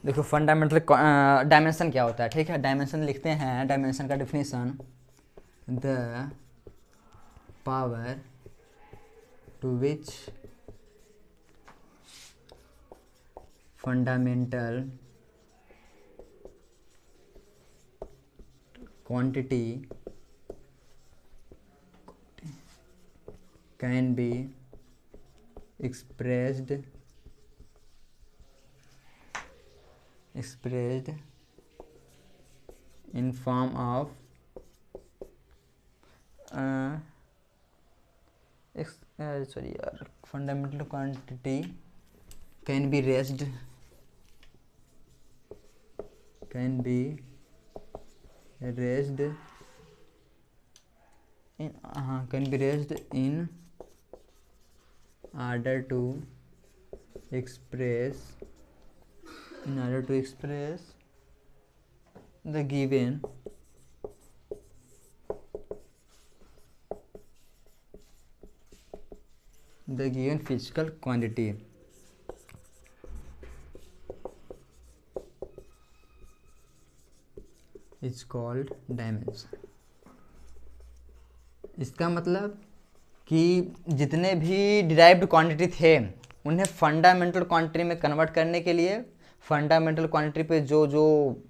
देखो fundamental dimension क्या होता है, ठीक है। डायमेंशन लिखते हैं, डायमेंशन का definition, the power to which fundamental quantity can be expressed in form of fundamental quantity can be raised in order to express the given physical quantity. Is called dimension. इसका मतलब कि जितने भी derived quantity थे उन्हें fundamental quantity में convert करने के लिए फंडामेंटल क्वांटिटी पे जो जो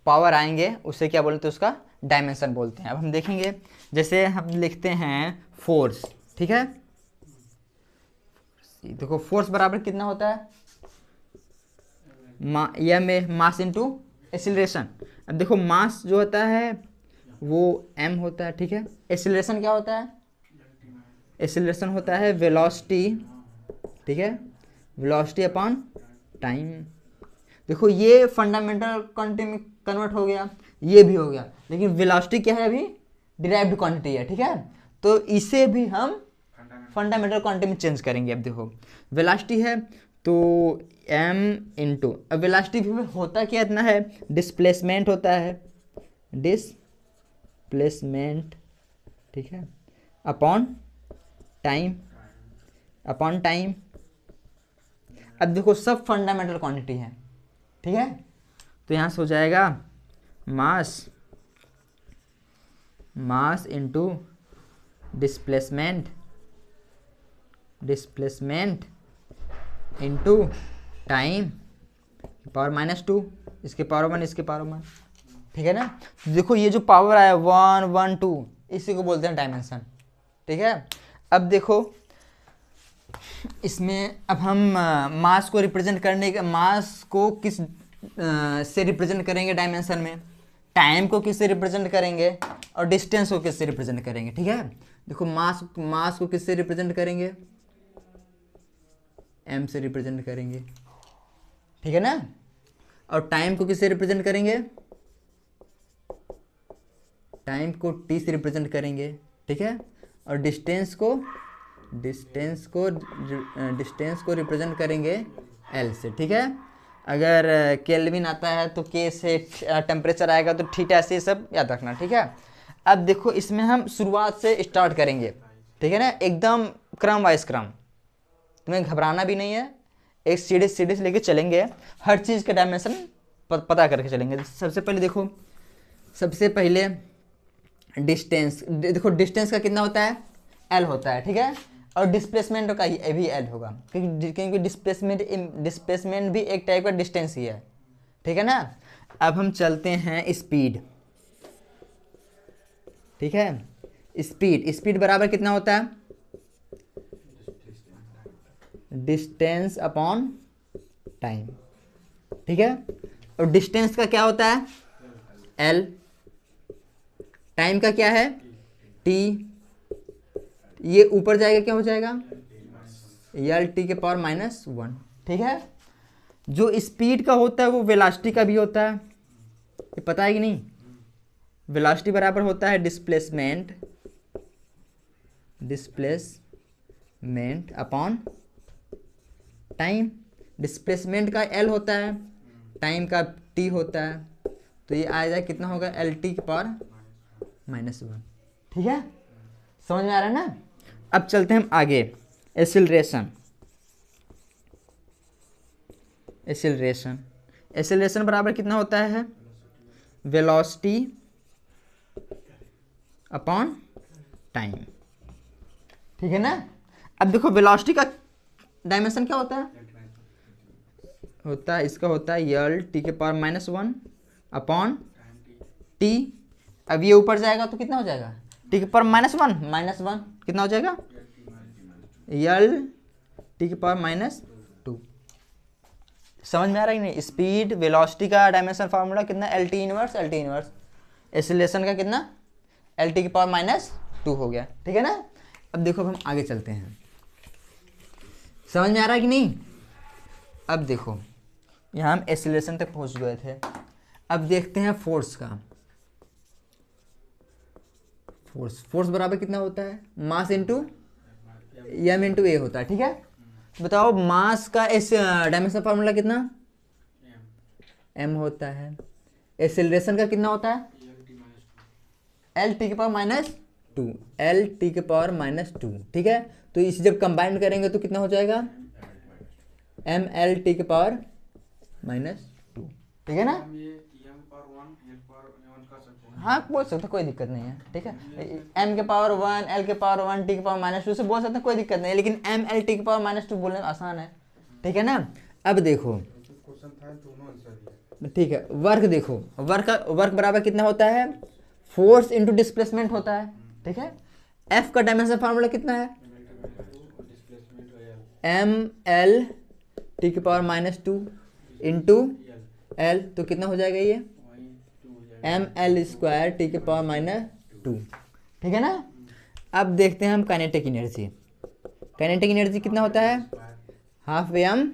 पावर आएंगे उसे क्या बोलते हैं, उसका डायमेंशन बोलते हैं। अब हम देखेंगे, जैसे हम लिखते हैं फोर्स, ठीक है। देखो फोर्स बराबर कितना होता है, मास इनटू एक्सीलरेशन। अब देखो मास जो होता है वो m होता है, ठीक है। एक्सीलरेशन क्या होता है, एक्सीलरेशन होता है वेलोसिटी, ठीक है, वेलोसिटी अपॉन टाइम। देखो ये फंडामेंटल क्वांटिटी में कन्वर्ट हो गया, ये भी हो गया, लेकिन वेलोसिटी क्या है, अभी डिराइव्ड क्वांटिटी है, ठीक है। तो इसे भी हम फंडामेंटल क्वांटिटी में चेंज करेंगे। अब देखो वेलोसिटी है तो m इंटू, अब वेलोसिटी भी होता क्या इतना है, डिस्प्लेसमेंट होता है, डिस्प्लेसमेंट, ठीक है, अपॉन टाइम, अपॉन टाइम। अब देखो सब फंडामेंटल क्वांटिटी है, ठीक है। तो यहाँ से हो जाएगा mass into displacement into time, power -2, इसके पावर 1, इसके पावर 1, ठीक है ना। देखो ये जो पावर आया 1 1 2, इसी को बोलते हैं डायमेंशन, ठीक है। अब देखो इसमें अब हम मास को रिप्रेजेंट करने का, मास को किस से रिप्रेजेंट करेंगे डायमेंशन में, टाइम को किससे रिप्रेजेंट करेंगे और डिस्टेंस को किससे रिप्रेजेंट करेंगे, ठीक है। देखो मास को किससे रिप्रेजेंट करेंगे, m से रिप्रेजेंट करेंगे, ठीक है ना। और टाइम को किससे रिप्रेजेंट करेंगे, टाइम को t से रिप्रेजेंट करेंगे, ठीक है। और डिस्टेंस को रिप्रेजेंट करेंगे L से, ठीक है। अगर केल्विन आता है तो K से टेम्परेचर आएगा तो थीटा से, सब याद रखना, ठीक है। अब देखो इसमें हम शुरुआत से स्टार्ट करेंगे, ठीक है ना, एकदम क्रम वाइज क्रम, तुम्हें घबराना भी नहीं है, एक सीढ़ी से लेके चलेंगे, हर चीज़ का डायमेंशन पता करके चलेंगे। सबसे पहले देखो, सबसे पहले डिस्टेंस, देखो डिस्टेंस का कितना होता है, L होता है, ठीक है। और डिस्प्लेसमेंट का भी L होगा, क्योंकि डिस्प्लेसमेंट भी एक टाइप का डिस्टेंस ही है, ठीक है ना। अब हम चलते हैं स्पीड, ठीक है। स्पीड बराबर कितना होता है, डिस्टेंस अपॉन टाइम, ठीक है। और डिस्टेंस का क्या होता है, L, टाइम का क्या है, T, ये ऊपर जाएगा क्या हो जाएगा, LT के पावर -1, ठीक है। जो स्पीड का होता है वो वेलोसिटी का भी होता है, ये पता है कि नहीं। वेलोसिटी बराबर होता है डिस्प्लेसमेंट अपॉन टाइम। डिस्प्लेसमेंट का L होता है, टाइम का T होता है, तो ये आ जाए कितना होगा, LT के पावर -1, ठीक है। समझ में आ रहा है ना। अब चलते हैं हम आगे, एक्सीलरेशन। एक्सेलरेशन बराबर कितना होता है, वेलोसिटी अपॉन टाइम, ठीक है ना। अब देखो वेलोसिटी का डायमेंशन क्या होता है इसका होता है यल टी के पावर -1 अपॉन टी। अब ये ऊपर जाएगा तो कितना हो जाएगा, टी के पावर -1 कितना हो जाएगा, यल टी के पावर -2। समझ में आ रहा है कि नहीं। स्पीड वेलोसिटी का डायमेंशन फार्मूला कितना, एल टी इनवर्स एक्सेलरेशन का कितना, एल टी के पावर -2 हो गया, ठीक है ना। अब देखो अब हम आगे चलते हैं, समझ में आ रहा है कि नहीं। अब देखो यहाँ हम एक्सेलरेशन तक पहुँच गए थे, अब देखते हैं फोर्स का। फोर्स बराबर कितना होता है, मास इंटू एम इंटू ए होता है, ठीक है। तो बताओ मास का इस डायमेंशन फार्मूला कितना, m होता है। एक्सेलरेशन का कितना होता है, एल टी के पावर -2, एल टी के पावर -2, ठीक है। तो इसे जब कंबाइन करेंगे तो कितना हो जाएगा, एम एल टी के पावर -2, ठीक है ना। हाँ बोल सकते, कोई दिक्कत नहीं है, ठीक है। m के पावर 1 l के पावर 1 t के पावर -2 से बोल सकते हैं, कोई दिक्कत नहीं है, लेकिन m l t के पावर -2 बोलने में आसान है, ठीक है ना। अब देखो ठीक है, वर्क देखो, वर्क बराबर कितना होता है, फोर्स इंटू डिस्प्लेसमेंट होता है, ठीक है। f का डायमेंशन फार्मूला कितना है, m l t के पावर -2 इंटू l, तो कितना हो जाएगा ये एम एल स्क्वायर टी के पावर -2, ठीक है ना। अब देखते हैं हम काइनेटिक एनर्जी कितना होता है, हाफ एम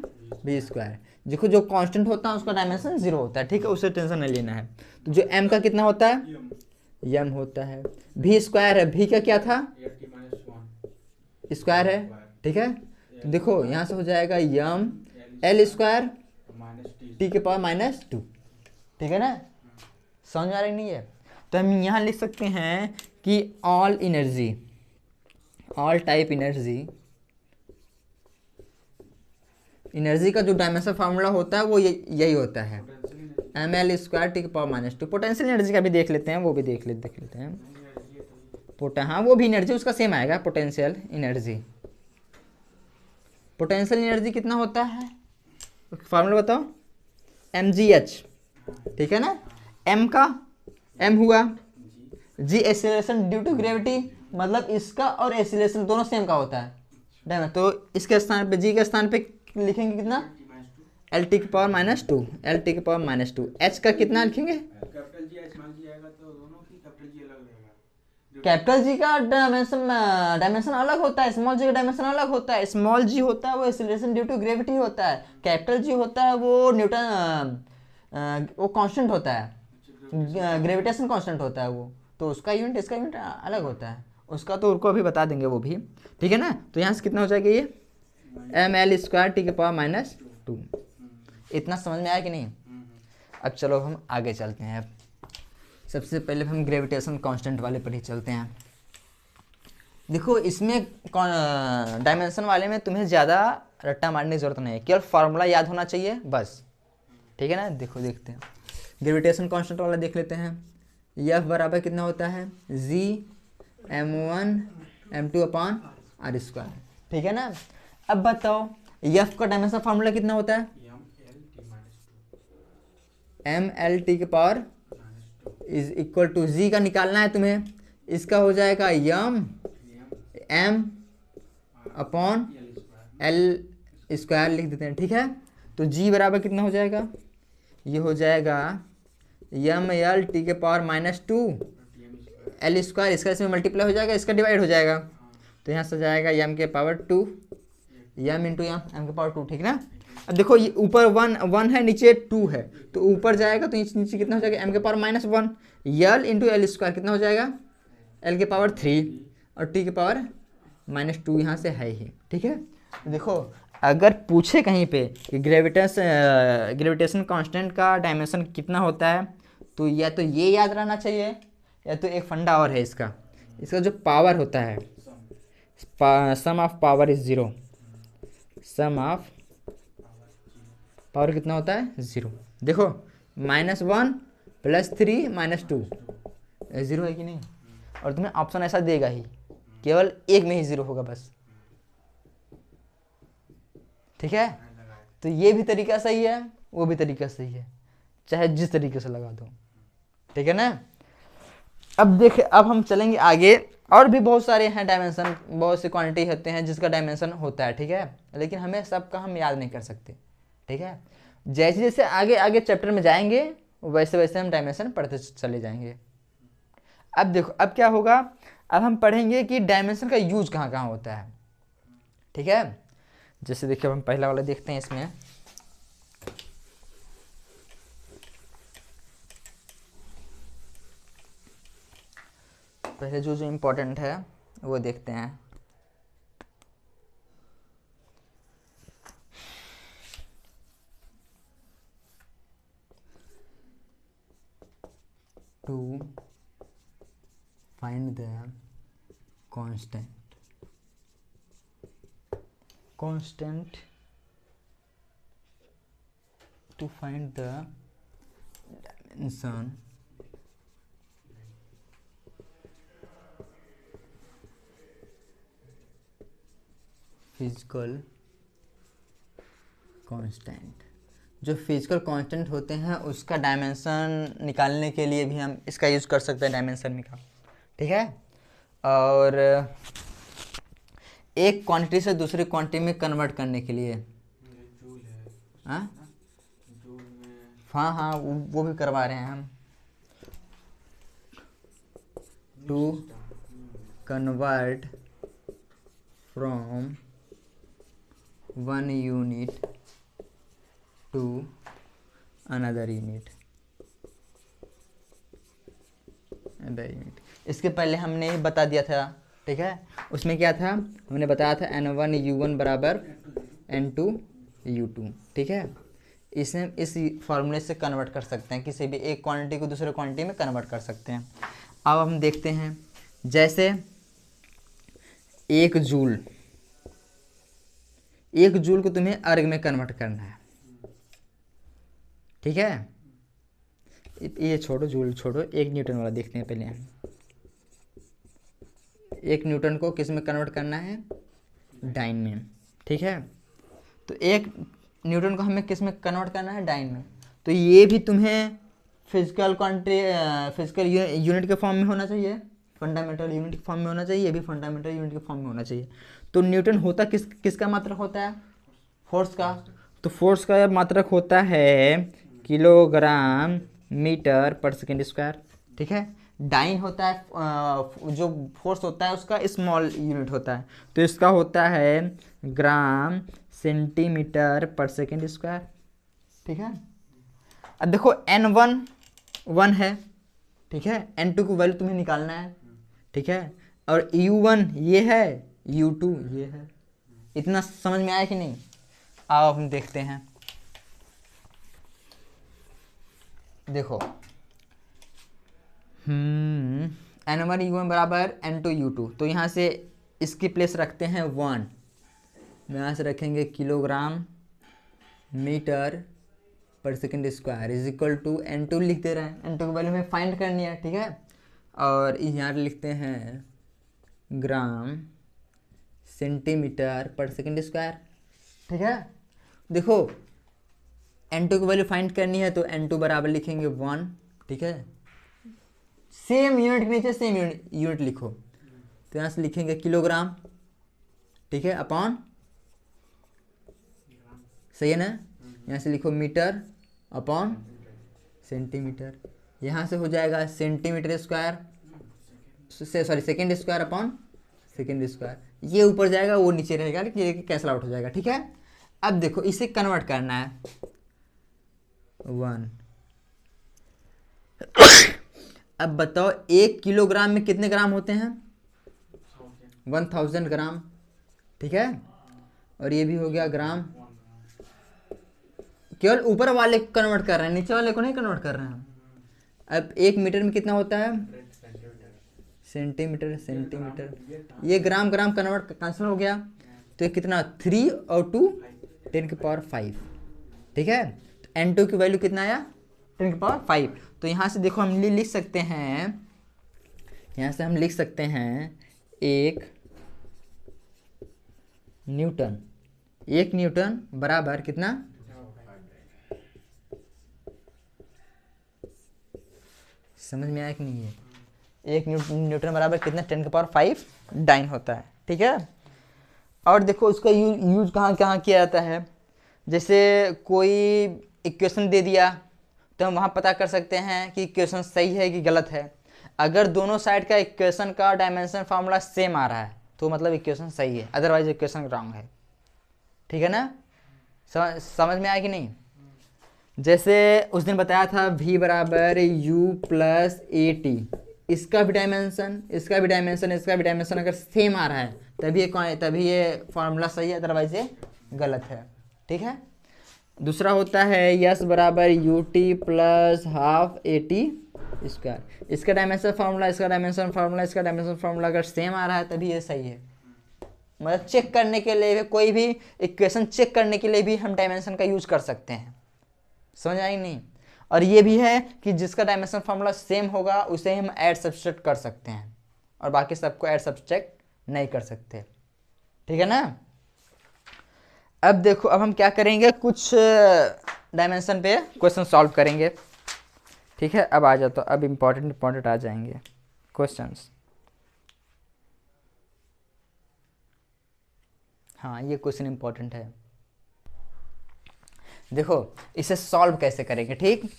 बी स्क्वायर। देखो जो कांस्टेंट होता है उसका डायमेंशन 0 होता है, ठीक है, उससे टेंशन नहीं लेना है। तो जो m का कितना होता है, m होता है, v स्क्वायर है, v का क्या था, स्क्वायर है, ठीक है। तो देखो यहाँ से हो जाएगा यम एल स्क्वायर टी के पावर -2, ठीक है ना। समझ में आ रही नहीं है। तो हम यहाँ लिख सकते हैं कि ऑल टाइप एनर्जी का जो डायमेंशन फार्मूला होता है वो यही होता है, एम एल स्क्वायर टी के पावर -2। पोटेंशियल एनर्जी का भी देख लेते हैं, वो भी देख लेते हैं। हाँ वो भी एनर्जी उसका सेम आएगा, पोटेंशियल एनर्जी कितना होता है, फार्मूला बताओ, mgh, ठीक है ना। m हुआ g acceleration due to gravity, मतलब इसका और एक्सेलरेशन दोनों सेम का होता है, तो इसके स्थान पे g के स्थान पे लिखेंगे कितना, एल टी के पावर -2, h का कितना लिखेंगे, कैपिटल जी का डायमेंशन अलग होता है, स्मॉल जी का डायमेंशन अलग होता है। स्मॉल जी होता है वो एक्सेलरेशन ड्यू टू ग्रेविटी होता है, कैपिटल जी होता है वो न्यूटन वो कांस्टेंट होता है, ग्रेविटेशन कांस्टेंट होता है वो, तो उसका यूनिट इसका यूनिट अलग होता है, उसका तो उनको अभी बता देंगे वो भी, ठीक है ना। तो यहाँ से कितना हो जाएगा ये एम एल स्क्वायर टी के पावर -2। इतना समझ में आया कि नहीं। अब चलो हम आगे चलते हैं। सबसे पहले हम ग्रेविटेशन कांस्टेंट वाले पर ही चलते हैं। देखो इसमें डायमेंशन वाले में तुम्हें ज़्यादा रट्टा मारने की जरूरत नहीं है, केवल फार्मूला याद होना चाहिए बस, ठीक है ना। देखो देखते हैं ग्रेविटेशन कांस्टेंट वाला देख लेते हैं। F बराबर कितना होता है, जी m1 m2 upon are square, ठीक है ना। अब बताओ F का डायमेंशन फार्मूला कितना होता है, एम एल टी के पावर इज इक्वल टू जी का निकालना है तुम्हें, इसका हो जाएगा यम एम अपॉन एल स्क्वायर लिख देते हैं, ठीक है। तो जी बराबर कितना हो जाएगा, ये हो जाएगा यम एल टी के पावर -2 एल स्क्वायर, इसका इसमें मल्टीप्लाई हो जाएगा, इसका डिवाइड हो जाएगा, तो यहाँ से जाएगा यम के पावर 2 यम इंटू एम के पावर 2, ठीक ना। अब देखो ये ऊपर 1 है, नीचे 2 है, तो ऊपर जाएगा तो नीचे कितना हो जाएगा, एम के पावर -1 यल इंटू एल स्क्वायर कितना हो जाएगा, एल के पावर 3 और टी के पावर -2 यहाँ से है ही, ठीक है। देखो अगर पूछे कहीं पे कि ग्रेविटेशन कांस्टेंट का डायमेंशन कितना होता है, तो या तो ये याद रहना चाहिए या तो एक फंडा और है इसका जो पावर होता है, sum of power is 0, sum of power कितना होता है 0। देखो -1 + 3 - 2 0 है कि नहीं, और तुम्हें ऑप्शन ऐसा देगा ही, केवल एक में ही 0 होगा बस। ठीक है, तो ये भी तरीका सही है, वो भी तरीका सही है, चाहे जिस तरीके से लगा दो। ठीक है ना। अब हम चलेंगे आगे। और भी बहुत सारे हैं डायमेंशन, बहुत से क्वांटिटी होते हैं जिसका डायमेंशन होता है। ठीक है, लेकिन हमें सबका हम याद नहीं कर सकते। ठीक है, जैसे जैसे आगे आगे चैप्टर में जाएंगे वैसे वैसे हम डायमेंशन पढ़ते चले जाएंगे। अब देखो अब क्या होगा, अब हम पढ़ेंगे कि डायमेंशन का यूज कहाँ कहाँ होता है। ठीक है, जैसे देखिए हम पहला वाला देखते हैं। इसमें पहले जो जो इम्पोर्टेंट है वो देखते हैं। To find the constant to find the dimension physical constant. जो फिजिकल कांस्टेंट होते हैं उसका डायमेंशन निकालने के लिए भी हम इसका यूज़ कर सकते हैं, डायमेंशन निकाल। ठीक है, और एक क्वांटिटी से दूसरी क्वांटिटी में कन्वर्ट करने के लिए। हाँ हाँ हाँ, वो भी करवा रहे हैं हम। To convert from 1 unit to another unit. इसके पहले हमने बता दिया था। ठीक है, उसमें क्या था, हमने बताया था n1 u1 बराबर n2 u2। ठीक है, इसे इस फॉर्मूले से कन्वर्ट कर सकते हैं, किसी भी एक क्वांटिटी को दूसरे क्वांटिटी में कन्वर्ट कर सकते हैं। अब हम देखते हैं, जैसे 1 जूल को तुम्हें अर्ग में कन्वर्ट करना है। ठीक है, ये छोड़ो, जूल छोड़ो, 1 न्यूटन वाला देखते हैं पहले हम। 1 न्यूटन को किस में कन्वर्ट करना है, डाइन में। ठीक है, तो 1 न्यूटन को हमें किस में कन्वर्ट करना है, डाइन में। तो ये भी तुम्हें फिजिकल यूनिट के फॉर्म में होना चाहिए, फंडामेंटल यूनिट के फॉर्म में होना चाहिए, ये भी फंडामेंटल यूनिट के फॉर्म में होना चाहिए। तो न्यूटन होता किसका मात्रक होता है, फोर्स का। तो फोर्स का मात्रक होता है kilogram metre per second square. ठीक है, डाइन होता है जो फोर्स होता है उसका स्मॉल यूनिट होता है, तो इसका होता है ग्राम सेंटीमीटर पर सेकेंड स्क्वायर। ठीक है, अब देखो n1 1 है। ठीक है, n2 की वैल्यू तुम्हें निकालना है। ठीक है, और u1 ये है, u2 ये है। इतना समझ में आया कि नहीं। आओ हम देखते हैं। देखो n1 u1 बराबर n2 u2, तो यहाँ से इसकी प्लेस रखते हैं 1, यहाँ से रखेंगे kilogram metre per second square is equal to n2 लिख दे रहे हैं, n2 की वैल्यू हमें फाइंड करनी है। ठीक है, और यहाँ लिखते हैं ग्राम सेंटीमीटर पर सेकेंड स्क्वायर। ठीक है, देखो n2 की वैल्यू फाइंड करनी है तो n2 बराबर लिखेंगे 1। ठीक है, सेम यूनिट के नीचे सेम यूनिट लिखो, तो यहाँ से लिखेंगे किलोग्राम। ठीक है, अपॉन, सही है ना, यहाँ से लिखो मीटर अपॉन सेंटीमीटर। यहाँ से हो जाएगा centimetre square, sorry second square upon second square. ये ऊपर जाएगा वो नीचे रहेगा, ये कैंसल आउट हो जाएगा। ठीक है, अब देखो इसे कन्वर्ट करना है 1। अब बताओ 1 किलोग्राम में कितने ग्राम होते हैं, 1000 ग्राम। ठीक है, और ये भी हो गया ग्राम। केवल ऊपर वाले को कन्वर्ट कर रहे हैं, नीचे वाले को नहीं कन्वर्ट कर रहे हैं। अब 1 मीटर में कितना होता है, सेंटीमीटर। ये ग्राम कन्वर्ट कैंसिल हो गया, तो ये कितना 3 और 2 10 की पावर 5। ठीक है। तो N2 की वैल्यू कितना आया 10⁵। तो यहाँ से देखो हम लिख सकते हैं, यहाँ से हम लिख सकते हैं 1 न्यूटन बराबर कितना, समझ में आया कि नहीं है, 1 न्यूटन बराबर कितना 10⁵ डाइन होता है, ठीक है। और देखो उसका यूज कहाँ कहाँ किया जाता है, जैसे कोई इक्वेशन दे दिया तो हम वहाँ पता कर सकते हैं कि इक्वेशन सही है कि गलत है। अगर दोनों साइड का इक्वेशन का डायमेंशन फार्मूला सेम आ रहा है तो मतलब इक्वेशन सही है, अदरवाइज इक्वेशन रॉन्ग है, ठीक है ना। समझ में आया कि नहीं। जैसे उस दिन बताया था v बराबर u प्लस ए टी, इसका भी डायमेंशन, इसका भी डायमेंशन, इसका भी डायमेंशन अगर सेम आ रहा है तभी ये फार्मूला सही है, अदरवाइज ये गलत है, ठीक है। दूसरा होता है यस बराबर U T plus half A T square, इसका डायमेंशन फार्मूला, इसका डायमेंशन फार्मूला, इसका डायमेंशन फार्मूला अगर सेम आ रहा है तभी ये सही है। मतलब चेक करने के लिए, कोई भी इक्वेशन चेक करने के लिए भी हम डायमेंशन का यूज कर सकते हैं, समझ आई नहीं। और ये भी है कि जिसका डायमेंशन फार्मूला सेम होगा उसे हम ऐड सब्सट्रैक्ट कर सकते हैं और बाकी सबको ऐड सब्सट्रैक्ट नहीं कर सकते, ठीक है ना। अब देखो, अब हम क्या करेंगे, कुछ डायमेंशन पे क्वेश्चन सॉल्व करेंगे, ठीक है। अब आ जाओ, तो अब इम्पोर्टेंट आ जाएंगे क्वेश्चंस। हाँ, ये क्वेश्चन इम्पोर्टेंट है। देखो इसे सॉल्व कैसे करेंगे, ठीक।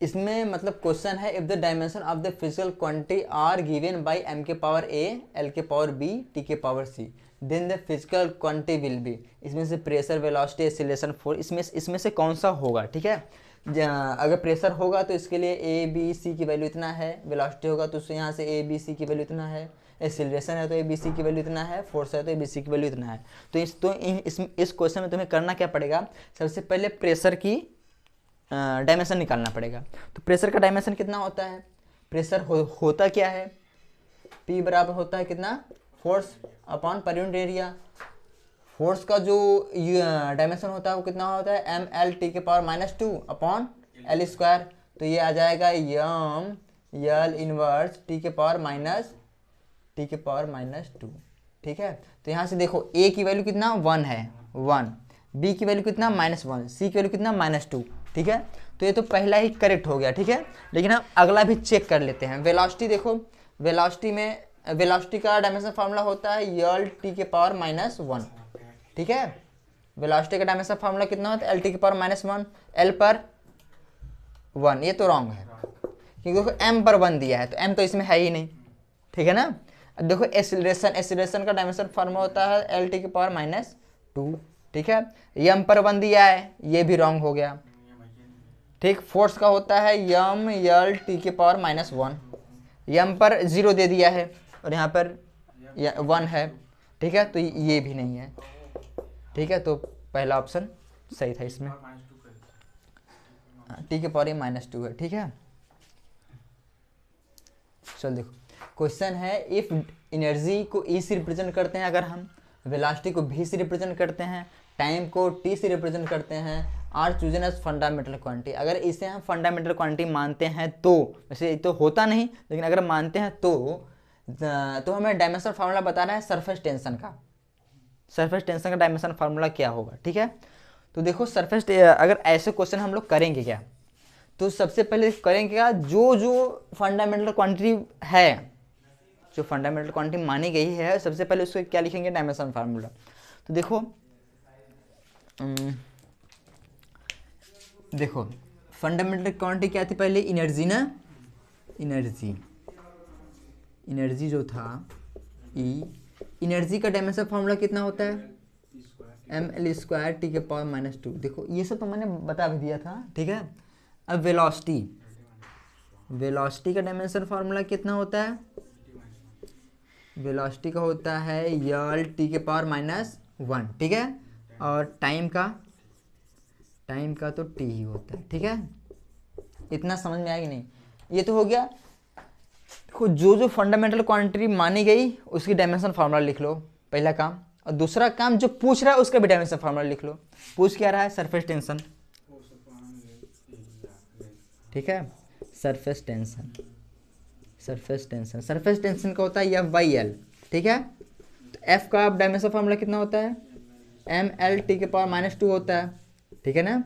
इसमें मतलब क्वेश्चन है, if the dimension of the physical quantity are given by m के पावर a, l के पावर b, t के power c, then the physical quantity will be. इसमें से प्रेशर, वेलोसिटी, एक्सीलरेशन, फोर्स, इसमें से कौन सा होगा, ठीक है। अगर प्रेशर होगा तो इसके लिए a, b, c की वैल्यू इतना है, वेलोसिटी होगा तो उससे यहाँ से a, b, c की वैल्यू इतना है, एक्सीलरेशन है तो a, b, c की वैल्यू इतना है, फोर्स है तो a, b, c की वैल्यू इतना है। तो इस क्वेश्चन में तुम्हें करना क्या पड़ेगा, सबसे पहले प्रेशर की डायमेंशन निकालना पड़ेगा। तो प्रेशर का डायमेंशन कितना होता है, प्रेशर होता क्या है, P बराबर होता है कितना, force upon per unit area. Force का जो डायमेंशन होता है वो कितना होता है, ml t के पावर -2 अपॉन l स्क्वायर। तो ये आ जाएगा m l इनवर्स t के पावर -2, ठीक है। तो यहाँ से देखो a की वैल्यू कितना 1 है, 1, b की वैल्यू कितना -1, c की वैल्यू कितना -2, ठीक है। तो ये तो पहला ही करेक्ट हो गया, ठीक है। लेकिन हम अगला भी चेक कर लेते हैं। वेलोसिटी देखो, वेलोसिटी का डायमेंशन फार्मूला होता है यल टी के पावर -1, ठीक है। वेलोसिटी का डायमेंशन फार्मूला कितना होता है, एल टी के पावर -1, एल पर 1, ये तो रॉन्ग है क्योंकि देखो एम पर 1 दिया है तो एम तो इसमें है ही नहीं, ठीक है ना। अब देखो एक्सीलरेशन का डायमेंशन फार्मूला होता है एल टी के पावर -2, ठीक है। एम पर 1 दिया है, ये भी रॉन्ग हो गया, ठीक। फोर्स का होता है यम यल टी के पावर -1, यम पर 0 दे दिया है और यहाँ पर 1 है, ठीक है। तो ये भी नहीं है, ठीक है। तो पहला ऑप्शन सही था इसमें, टी के पावर -2 है, ठीक है। चल देखो क्वेश्चन है, इफ एनर्जी को ई से रिप्रेजेंट करते हैं अगर हम, वेलोसिटी को v से रिप्रेजेंट करते हैं, टाइम को t से रिप्रेजेंट करते हैं, are chosen as fundamental quantity. अगर इसे हम फंडामेंटल क्वांटिटी मानते हैं तो, वैसे तो होता नहीं लेकिन अगर मानते हैं तो हमें डायमेंशन फार्मूला बताना है सरफेस टेंशन का। सरफेस टेंशन का डायमेंशन फार्मूला क्या होगा, ठीक है। तो देखो अगर ऐसे क्वेश्चन हम लोग करेंगे क्या, तो सबसे पहले करेंगे क्या, जो फंडामेंटल क्वांटिटी है, जो फंडामेंटल क्वांटिटी मानी गई है, सबसे पहले उसको क्या लिखेंगे, डायमेंशन फार्मूला। तो देखो फंडामेंटल क्वांटिटी क्या थी पहले, एनर्जी ना, एनर्जी जो था ई, एनर्जी का डायमेंशन फार्मूला कितना होता है, ml² टी के पावर -2। देखो ये सब तो मैंने बता भी दिया था, ठीक है। अब वेलोसिटी का डायमेंशन फार्मूला कितना होता है, वेलोसिटी का होता है यल टी के पावर -1, ठीक है। और टाइम का तो टी ही होता है, ठीक है। इतना समझ में आएगी नहीं, ये तो हो गया। देखो जो फंडामेंटल क्वांटिटी मानी गई उसकी डायमेंशन फार्मूला लिख लो, पहला काम। और दूसरा काम जो पूछ रहा है उसका भी डायमेंशन फार्मूला लिख लो। पूछ क्या रहा है, सरफेस टेंशन, ठीक है। Surface tension, surface tension, surface tension का होता है एफ बाई एल, ठीक है। तो एफ का डायमेंशन फार्मूला कितना होता है, एम एल टी के पावर -2 होता है, ठीक है ना।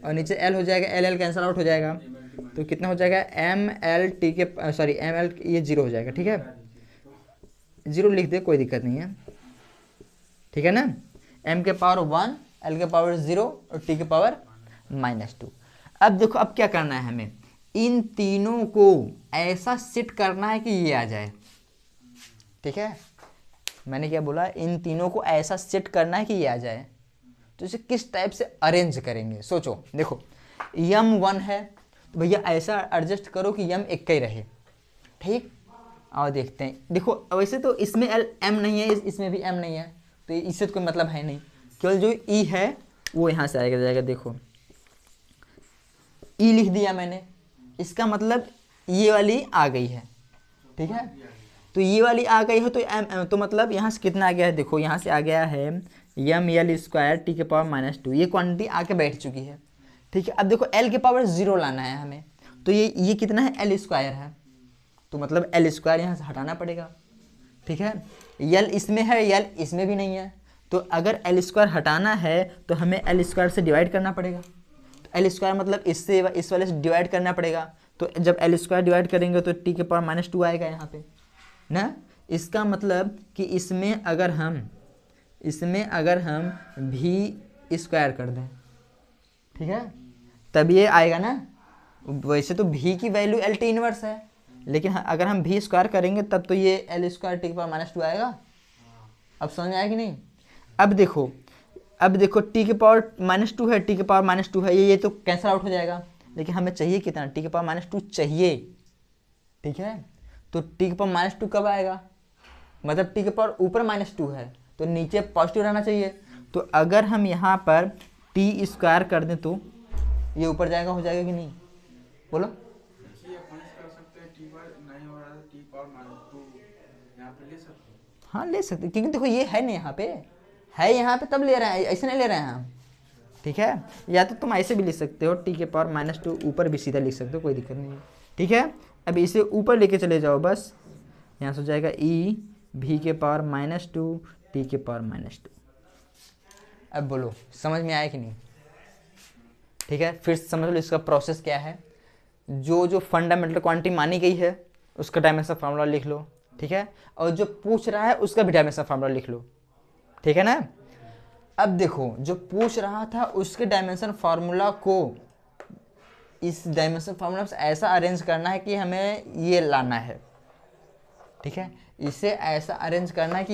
और नीचे एल हो जाएगा, एल एल कैंसिल आउट हो जाएगा, तो कितना हो जाएगा एम एल टी के सॉरी एम एल ये 0 हो जाएगा, ठीक है। 0 लिख दे, कोई दिक्कत नहीं है, ठीक है ना। m के पावर 1, l के पावर 0 और t के पावर -2। अब देखो अब क्या करना है, हमें इन तीनों को ऐसा सेट करना है कि ये आ जाए, ठीक है। मैंने क्या बोला, इन तीनों को ऐसा सेट करना है कि ये आ जाए। तो इसे किस टाइप से अरेंज करेंगे, सोचो। देखो यम 1 है तो भैया ऐसा एडजस्ट करो कि यम एक ही रहे, ठीक। और देखते हैं, देखो वैसे तो इसमें एल एम नहीं है, इसमें भी एम नहीं है, तो इससे तो कोई मतलब है नहीं, केवल जो ई है वो यहाँ से आएगा जाएगा। देखो ई लिख दिया मैंने, इसका मतलब ये वाली आ गई है, ठीक है। तो ये वाली आ गई है तो एम, तो मतलब यहाँ से कितना आ गया है, देखो यहाँ से आ गया है यम एल स्क्वायर टी के पावर -2, ये क्वांटिटी आके बैठ चुकी है, ठीक है। अब देखो एल के पावर 0 लाना है हमें, तो ये कितना है, एल स्क्वायर है, तो मतलब एल स्क्वायर यहाँ से हटाना पड़ेगा, ठीक है। यल इसमें है, यल इसमें भी नहीं है, तो अगर एल स्क्वायर हटाना है तो हमें एल स्क्वायर से डिवाइड करना पड़ेगा। तो एल स्क्वायर मतलब इससे इस वाले से डिवाइड करना पड़ेगा, तो जब एल स्क्वायर डिवाइड करेंगे तो टी के पावर -2 आएगा यहाँ पे ना। इसका मतलब कि इसमें अगर हम भी स्क्वायर कर दें, ठीक है, तब ये आएगा ना। वैसे तो भी की वैल्यू एल टी इनवर्स है, लेकिन अगर हम भी स्क्वायर करेंगे तब तो ये एल स्क्वायर टी के पावर -2 आएगा। अब समझ आएगी नहीं। अब देखो टी के पावर -2 है, टी के पावर -2 है, ये तो कैंसिल आउट हो जाएगा, लेकिन हमें चाहिए कितना, टी के पावर -2 चाहिए, ठीक है। तो टी के पावर -2 कब आएगा, मतलब टी के पावर ऊपर -2 है तो नीचे पॉजिटिव रहना चाहिए। तो अगर हम यहाँ पर टी स्क्वायर कर दें तो ये ऊपर जाएगा, हो जाएगा कि नहीं, बोलो। हाँ ले सकते, क्योंकि देखो ये है नहीं यहाँ पे, है यहाँ पे तब ले रहे हैं, ऐसे नहीं ले रहे हैं हम, ठीक है। या तो तुम ऐसे भी लिख सकते हो, टी के पावर -2 ऊपर भी सीधा लिख सकते हो, कोई दिक्कत नहीं है, ठीक है। अब इसे ऊपर लेके चले जाओ बस, यहाँ से हो जाएगा ई भी के पावर -2 टी के पावर -2। अब बोलो समझ में आया कि नहीं, ठीक है। फिर समझ लो इसका प्रोसेस क्या है। जो फंडामेंटल क्वांटिटी मानी गई है उसका डायमेंशन फार्मूला लिख लो, ठीक है। और जो पूछ रहा है उसका भी डायमेंशन फार्मूला लिख लो, ठीक है ना। अब देखो जो पूछ रहा था उसके डायमेंशन फार्मूला को इस डायमेंशन फार्मूला से ऐसा अरेंज करना है कि हमें ये लाना है, ठीक है। इसे ऐसा अरेंज करना है कि